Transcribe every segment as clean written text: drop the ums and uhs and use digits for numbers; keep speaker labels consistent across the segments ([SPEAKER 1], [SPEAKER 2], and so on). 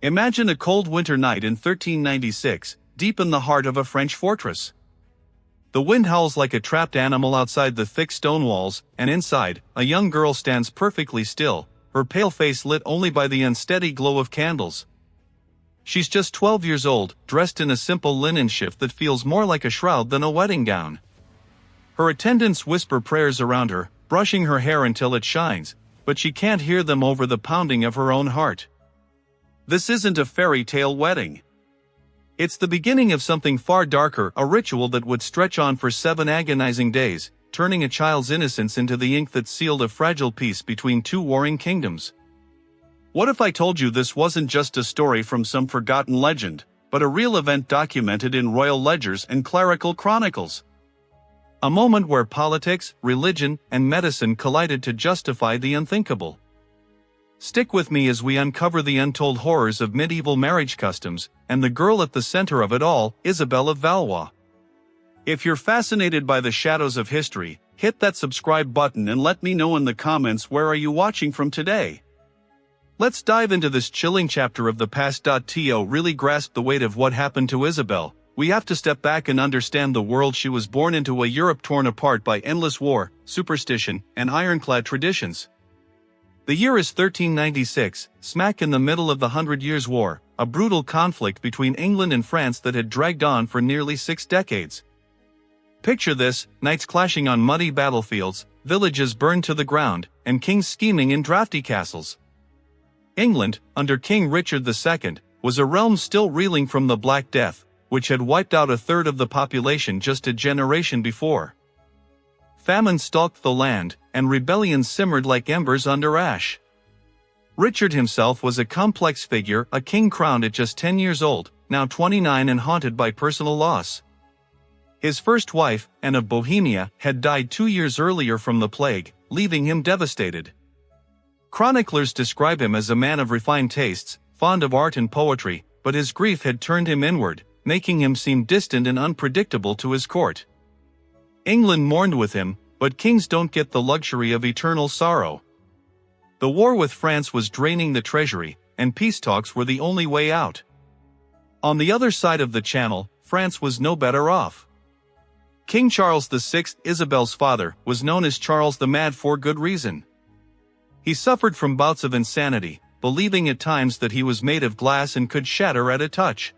[SPEAKER 1] Imagine a cold winter night in 1396, deep in the heart of a French fortress. The wind howls like a trapped animal outside the thick stone walls, and inside, a young girl stands perfectly still, her pale face lit only by the unsteady glow of candles. She's just 12 years old, dressed in a simple linen shift that feels more like a shroud than a wedding gown. Her attendants whisper prayers around her, brushing her hair until it shines, but she can't hear them over the pounding of her own heart. This isn't a fairy tale wedding. It's the beginning of something far darker, a ritual that would stretch on for 7 agonizing days, turning a child's innocence into the ink that sealed a fragile peace between 2 warring kingdoms. What if I told you this wasn't just a story from some forgotten legend, but a real event documented in royal ledgers and clerical chronicles? A moment where politics, religion, and medicine collided to justify the unthinkable. Stick with me as we uncover the untold horrors of medieval marriage customs, and the girl at the center of it all, Isabelle of Valois. If you're fascinated by the shadows of history, hit that subscribe button and let me know in the comments where are you watching from today. Let's dive into this chilling chapter of the past. To really grasp the weight of what happened to Isabelle, we have to step back and understand the world she was born into, a Europe torn apart by endless war, superstition, and ironclad traditions. The year is 1396, smack in the middle of the 100 Years' War, a brutal conflict between England and France that had dragged on for nearly 6 decades. Picture this: knights clashing on muddy battlefields, villages burned to the ground, and kings scheming in drafty castles. England, under King Richard II, was a realm still reeling from the Black Death, which had wiped out a third of the population just a generation before. Famine stalked the land, and rebellions simmered like embers under ash. Richard himself was a complex figure, a king crowned at just 10 years old, now 29 and haunted by personal loss. His first wife, Anne of Bohemia, had died 2 years earlier from the plague, leaving him devastated. Chroniclers describe him as a man of refined tastes, fond of art and poetry, but his grief had turned him inward, making him seem distant and unpredictable to his court. England mourned with him, but kings don't get the luxury of eternal sorrow. The war with France was draining the treasury, and peace talks were the only way out. On the other side of the Channel, France was no better off. King Charles VI, Isabelle's father, was known as Charles the Mad for good reason. He suffered from bouts of insanity, believing at times that he was made of glass and could shatter at a touch.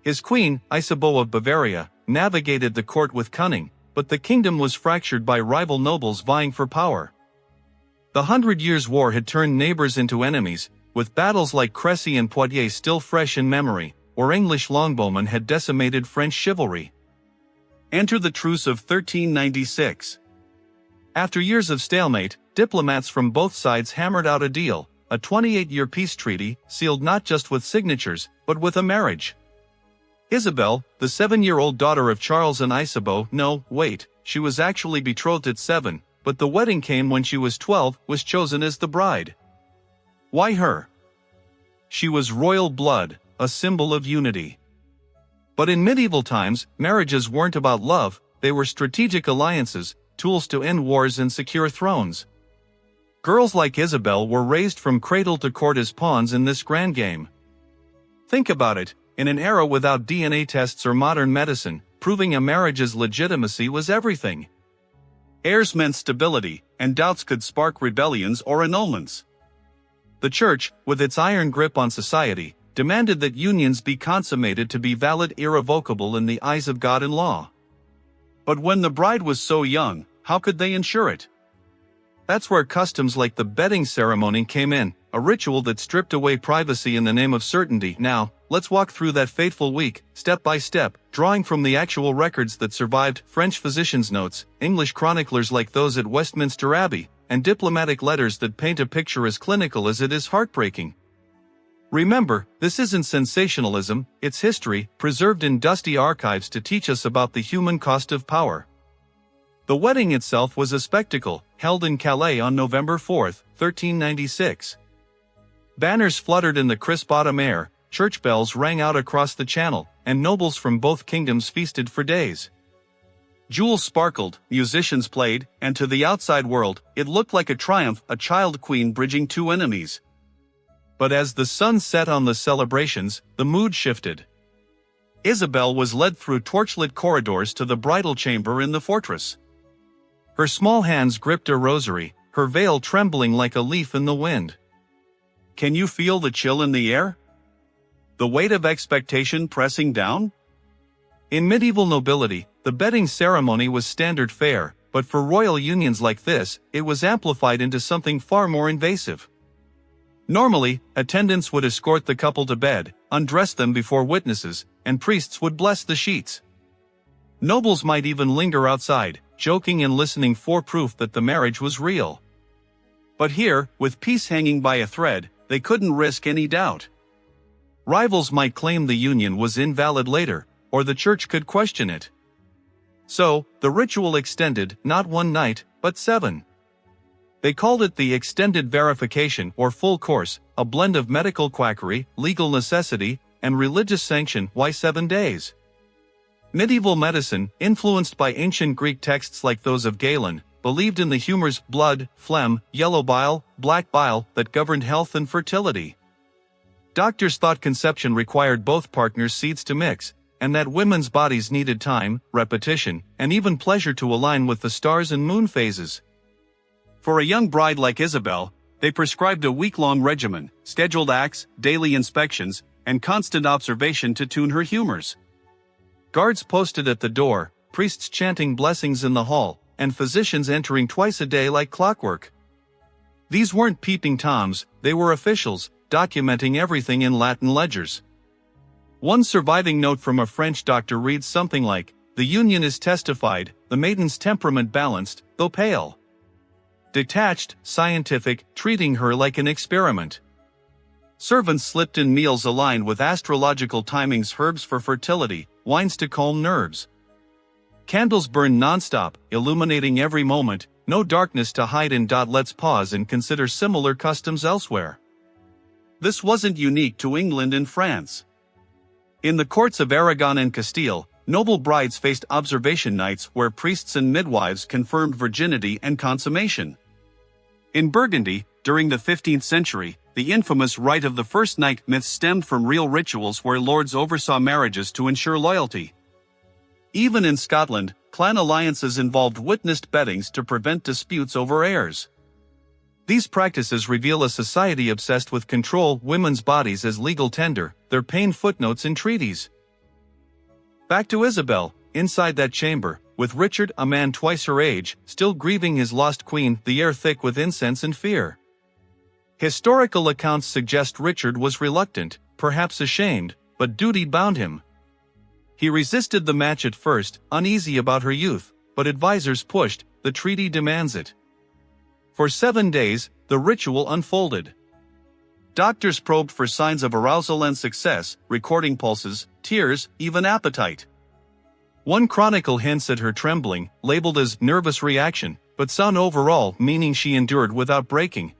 [SPEAKER 1] His queen, Isabeau of Bavaria, navigated the court with cunning, but the kingdom was fractured by rival nobles vying for power. The 100 Years' War had turned neighbors into enemies, with battles like Crécy and Poitiers still fresh in memory, or English longbowmen had decimated French chivalry. Enter the Truce of 1396. After years of stalemate, diplomats from both sides hammered out a deal, a 28-year peace treaty, sealed not just with signatures, but with a marriage. Isabelle, the 7-year-old daughter of Charles and Isabeau, she was actually betrothed at 7, but the wedding came when she was 12, was chosen as the bride. Why her? She was royal blood, a symbol of unity. But in medieval times, marriages weren't about love, they were strategic alliances, tools to end wars and secure thrones. Girls like Isabelle were raised from cradle to court as pawns in this grand game. Think about it. In an era without DNA tests or modern medicine, proving a marriage's legitimacy was everything. Heirs meant stability, and doubts could spark rebellions or annulments. The Church, with its iron grip on society, demanded that unions be consummated to be valid, irrevocable in the eyes of God and law. But when the bride was so young, how could they ensure it? That's where customs like the bedding ceremony came in, a ritual that stripped away privacy in the name of certainty. Now, let's walk through that fateful week, step by step, drawing from the actual records that survived, French physicians' notes, English chroniclers like those at Westminster Abbey, and diplomatic letters that paint a picture as clinical as it is heartbreaking. Remember, this isn't sensationalism, it's history, preserved in dusty archives to teach us about the human cost of power. The wedding itself was a spectacle, held in Calais on November 4, 1396. Banners fluttered in the crisp autumn air, church bells rang out across the Channel, and nobles from both kingdoms feasted for days. Jewels sparkled, musicians played, and to the outside world, it looked like a triumph, a child queen bridging 2 enemies. But as the sun set on the celebrations, the mood shifted. Isabel was led through torchlit corridors to the bridal chamber in the fortress. Her small hands gripped a rosary, her veil trembling like a leaf in the wind. Can you feel the chill in the air? The weight of expectation pressing down? In medieval nobility, the bedding ceremony was standard fare, but for royal unions like this, it was amplified into something far more invasive. Normally, attendants would escort the couple to bed, undress them before witnesses, and priests would bless the sheets. Nobles might even linger outside, joking and listening for proof that the marriage was real. But here, with peace hanging by a thread, they couldn't risk any doubt. Rivals might claim the union was invalid later, or the church could question it. So, the ritual extended, not one night, but 7. They called it the extended verification or full course, a blend of medical quackery, legal necessity, and religious sanction. Why 7 days? Medieval medicine, influenced by ancient Greek texts like those of Galen, believed in the humors blood, phlegm, yellow bile, black bile that governed health and fertility. Doctors thought conception required both partners' seeds to mix, and that women's bodies needed time, repetition, and even pleasure to align with the stars and moon phases. For a young bride like Isabel, they prescribed a week-long regimen, scheduled acts, daily inspections, and constant observation to tune her humors. Guards posted at the door, priests chanting blessings in the hall, and physicians entering twice a day like clockwork. These weren't peeping toms, they were officials, documenting everything in Latin ledgers. One surviving note from a French doctor reads something like, "The union is testified, the maiden's temperament balanced, though pale. Detached, scientific, treating her like an experiment." Servants slipped in meals aligned with astrological timings, herbs for fertility, wines to calm nerves. Candles burned nonstop, illuminating every moment, no darkness to hide in. Let's pause and consider similar customs elsewhere. This wasn't unique to England and France. In the courts of Aragon and Castile, noble brides faced observation nights where priests and midwives confirmed virginity and consummation. In Burgundy, during the 15th century, the infamous rite of the first night myth stemmed from real rituals where lords oversaw marriages to ensure loyalty. Even in Scotland, clan alliances involved witnessed beddings to prevent disputes over heirs. These practices reveal a society obsessed with control, women's bodies as legal tender, their pain footnotes in treaties. Back to Isabel, inside that chamber, with Richard, a man twice her age, still grieving his lost queen, the air thick with incense and fear. Historical accounts suggest Richard was reluctant, perhaps ashamed, but duty bound him. He resisted the match at first, uneasy about her youth, but advisors pushed, the treaty demands it. For 7 days, the ritual unfolded. Doctors probed for signs of arousal and success, recording pulses, tears, even appetite. One chronicle hints at her trembling, labeled as nervous reaction, but sound overall, meaning she endured without breaking.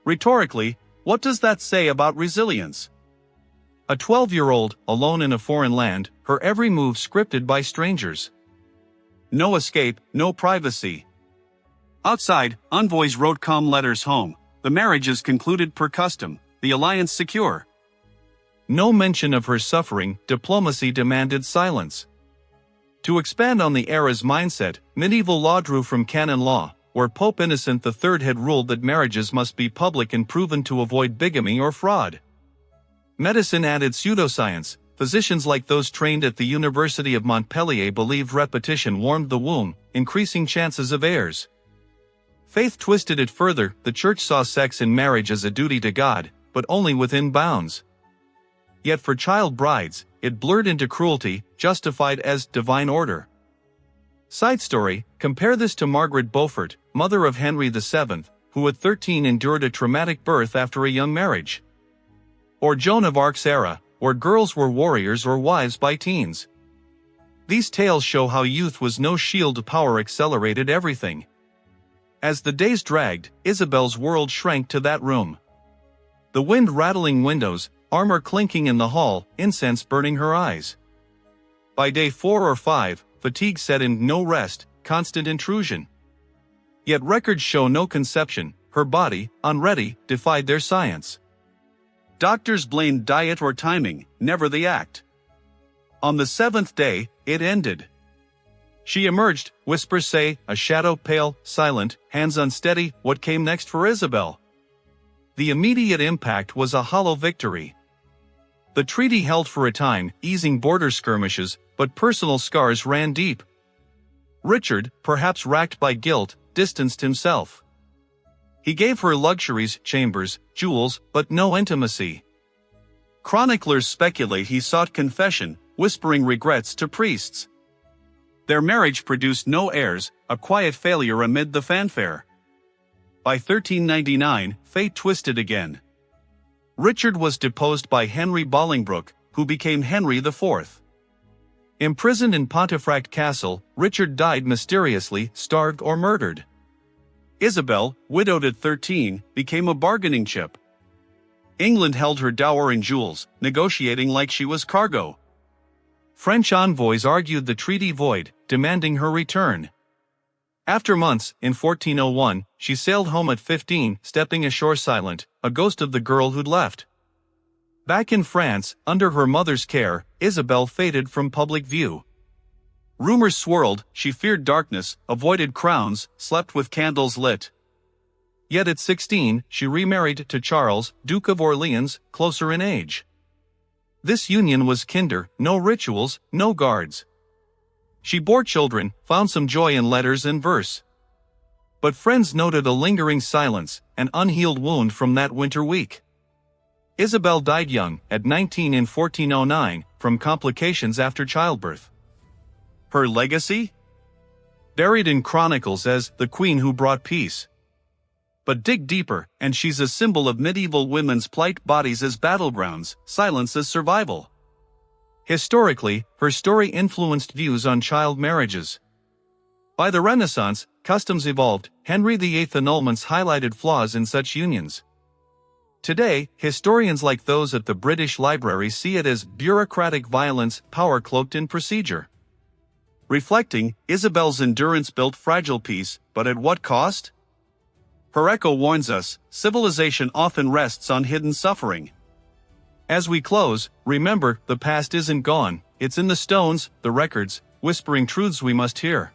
[SPEAKER 1] Rhetorically, what does that say about resilience? A 12-year-old, alone in a foreign land, her every move scripted by strangers. No escape, no privacy. Outside, envoys wrote calm letters home. The marriage is concluded per custom, the alliance secure. No mention of her suffering, diplomacy demanded silence. To expand on the era's mindset, medieval law drew from canon law, where Pope Innocent III had ruled that marriages must be public and proven to avoid bigamy or fraud. Medicine added pseudoscience. Physicians like those trained at the University of Montpellier believed repetition warmed the womb, increasing chances of heirs. Faith twisted it further. The church saw sex in marriage as a duty to God, but only within bounds. Yet for child brides, it blurred into cruelty, justified as divine order. Side story, compare this to Margaret Beaufort, mother of Henry VII, who at 13 endured a traumatic birth after a young marriage. Or Joan of Arc's era, where girls were warriors or wives by teens. These tales show how youth was no shield. Power accelerated everything. As the days dragged, Isabel's world shrank to that room. The wind rattling windows, armor clinking in the hall, incense burning her eyes. By day 4 or 5, fatigue set in, no rest, constant intrusion. Yet records show no conception. Her body, unready, defied their science. Doctors blamed diet or timing, never the act. On the seventh day, it ended. She emerged, whispers say, a shadow pale, silent, hands unsteady. What came next for Isabel? The immediate impact was a hollow victory. The treaty held for a time, easing border skirmishes, but personal scars ran deep. Richard, perhaps racked by guilt, distanced himself. He gave her luxuries, chambers, jewels, but no intimacy. Chroniclers speculate he sought confession, whispering regrets to priests. Their marriage produced no heirs, a quiet failure amid the fanfare. By 1399, fate twisted again. Richard was deposed by Henry Bolingbroke, who became Henry IV. Imprisoned in Pontefract Castle, Richard died mysteriously, starved or murdered. Isabel, widowed at 13, became a bargaining chip. England held her dower in jewels, negotiating like she was cargo. French envoys argued the treaty void, demanding her return. After months, in 1401, she sailed home at 15, stepping ashore silent, a ghost of the girl who'd left. Back in France, under her mother's care, Isabel faded from public view. Rumors swirled, she feared darkness, avoided crowns, slept with candles lit. Yet at 16, she remarried to Charles, Duke of Orleans, closer in age. This union was kinder, no rituals, no guards. She bore children, found some joy in letters and verse. But friends noted a lingering silence, an unhealed wound from that winter week. Isabel died young, at 19 in 1409, from complications after childbirth. Her legacy? Buried in chronicles as the queen who brought peace. But dig deeper, and she's a symbol of medieval women's plight, bodies as battlegrounds, silence as survival. Historically, her story influenced views on child marriages. By the Renaissance, customs evolved. Henry VIII annulments highlighted flaws in such unions. Today, historians like those at the British Library see it as bureaucratic violence, power cloaked in procedure. Reflecting, Isabel's endurance built fragile peace, but at what cost? Her echo warns us, civilization often rests on hidden suffering. As we close, remember, the past isn't gone, it's in the stones, the records, whispering truths we must hear.